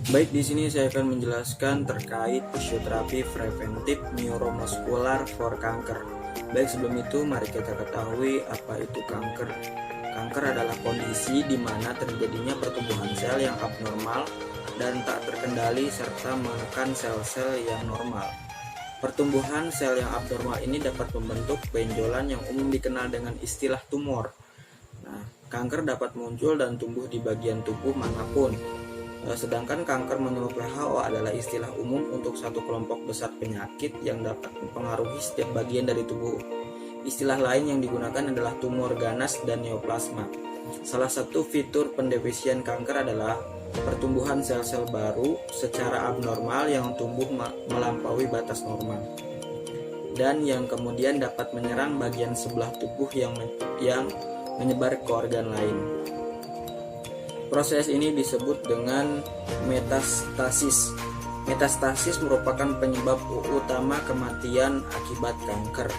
Baik, di sini saya akan menjelaskan terkait fisioterapi preventif neuromuskular for kanker. Baik, sebelum itu mari kita ketahui apa itu kanker. Kanker adalah kondisi di mana terjadinya pertumbuhan sel yang abnormal dan tak terkendali serta menekan sel-sel yang normal. Pertumbuhan sel yang abnormal ini dapat membentuk benjolan yang umum dikenal dengan istilah tumor. Nah, kanker dapat muncul dan tumbuh di bagian tubuh manapun. Sedangkan kanker menurut WHO adalah istilah umum untuk satu kelompok besar penyakit yang dapat mempengaruhi setiap bagian dari tubuh. Istilah lain yang digunakan adalah tumor ganas dan neoplasma. Salah satu fitur pendefinisian kanker adalah pertumbuhan sel-sel baru secara abnormal yang tumbuh melampaui batas normal dan yang kemudian dapat menyerang bagian sebelah tubuh yang menyebar ke organ lain. Proses ini disebut dengan metastasis. Metastasis merupakan penyebab utama kematian akibat kanker.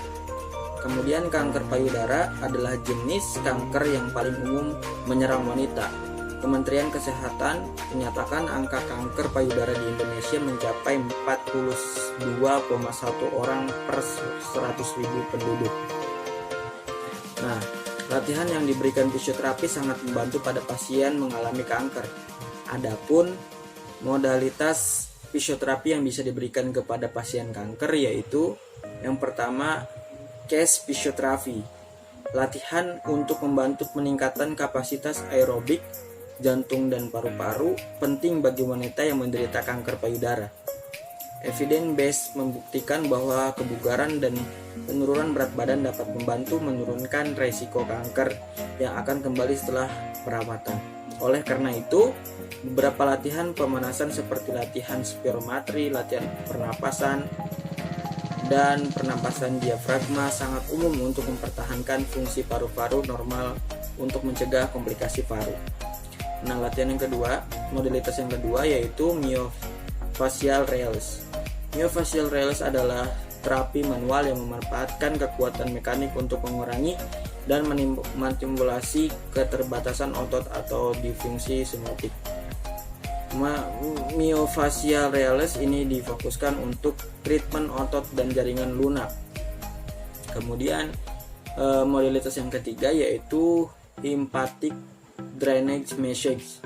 Kemudian kanker payudara adalah jenis kanker yang paling umum menyerang wanita. Kementerian Kesehatan menyatakan angka kanker payudara di Indonesia mencapai 42,1 orang per 100.000 penduduk. Nah, latihan yang diberikan fisioterapi sangat membantu pada pasien mengalami kanker. Adapun modalitas fisioterapi yang bisa diberikan kepada pasien kanker yaitu yang pertama, case fisioterapi. Latihan untuk membantu peningkatan kapasitas aerobik jantung dan paru-paru penting bagi wanita yang menderita kanker payudara. Evidence base membuktikan bahwa kebugaran dan penurunan berat badan dapat membantu menurunkan resiko kanker yang akan kembali setelah perawatan. Oleh karena itu, beberapa latihan pemanasan seperti latihan spirometri, latihan pernapasan, dan pernapasan diafragma sangat umum untuk mempertahankan fungsi paru-paru normal untuk mencegah komplikasi paru. Nah, latihan yang kedua, modalitas yang kedua yaitu myofascial release. Myofascial release adalah terapi manual yang memanfaatkan kekuatan mekanik untuk mengurangi dan memanipulasi keterbatasan otot atau disfungsi semiotik. Myofascial release ini difokuskan untuk treatment otot dan jaringan lunak. Kemudian modalitas yang ketiga yaitu lymphatic drainage message.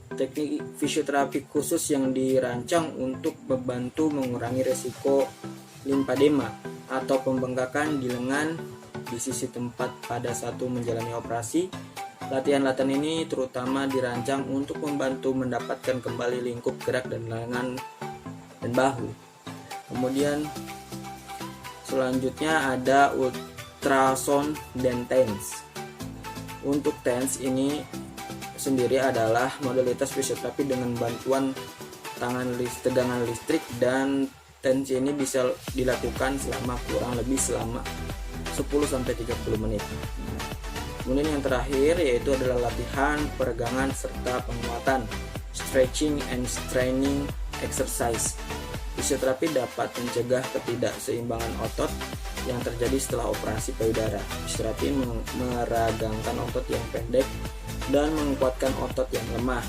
Teknik fisioterapi khusus yang dirancang untuk membantu mengurangi resiko limfadema atau pembengkakan di lengan di sisi tempat pada saat menjalani operasi. Latihan-latihan ini terutama dirancang untuk membantu mendapatkan kembali lingkup gerak dan lengan dan bahu. Kemudian selanjutnya ada ultrasound dan TENS. Untuk TENS ini sendiri adalah modalitas fisioterapi dengan bantuan tegangan listrik, dan TENS ini bisa dilakukan selama kurang lebih selama 10-30 menit. Kemudian yang terakhir yaitu adalah latihan peregangan serta penguatan, stretching and straining exercise. Fisioterapi dapat mencegah ketidakseimbangan otot yang terjadi setelah operasi payudara. Fisioterapi meragangkan otot yang pendek dan menguatkan otot yang lemah.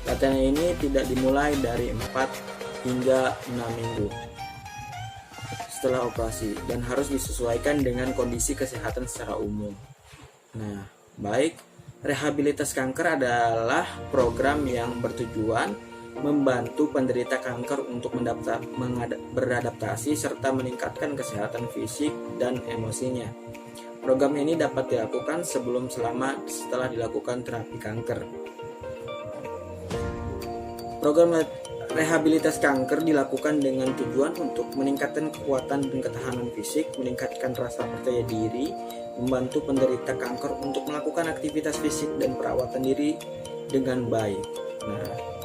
Latihan ini tidak dimulai dari 4 hingga 6 minggu setelah operasi dan harus disesuaikan dengan kondisi kesehatan secara umum. Nah, baik, rehabilitas kanker adalah program yang bertujuan membantu penderita kanker untuk beradaptasi serta meningkatkan kesehatan fisik dan emosinya. Program ini dapat dilakukan sebelum, selama, setelah dilakukan terapi kanker. Program rehabilitas kanker dilakukan dengan tujuan untuk meningkatkan kekuatan dan ketahanan fisik, meningkatkan rasa percaya diri, membantu penderita kanker untuk melakukan aktivitas fisik dan perawatan diri dengan baik. Nah,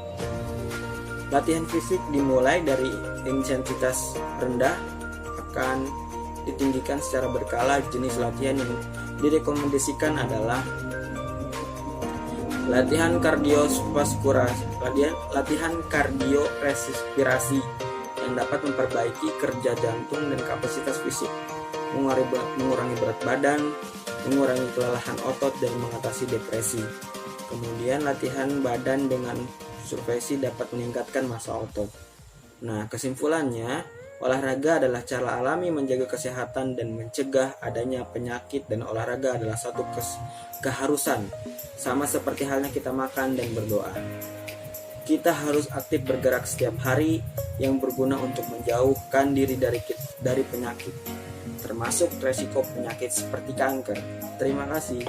latihan fisik dimulai dari intensitas rendah akan ditinggikan secara berkala. Jenis latihan yang direkomendasikan adalah latihan kardiorespirasi yang dapat memperbaiki kerja jantung dan kapasitas fisik, mengurangi berat badan, mengurangi kelelahan otot, dan mengatasi depresi. Kemudian latihan badan dengan survei dapat meningkatkan massa otot. Nah, kesimpulannya, olahraga adalah cara alami menjaga kesehatan dan mencegah adanya penyakit, dan olahraga adalah satu keharusan, sama seperti halnya kita makan dan berdoa. Kita harus aktif bergerak setiap hari yang berguna untuk menjauhkan diri dari penyakit, termasuk resiko penyakit seperti kanker. Terima kasih.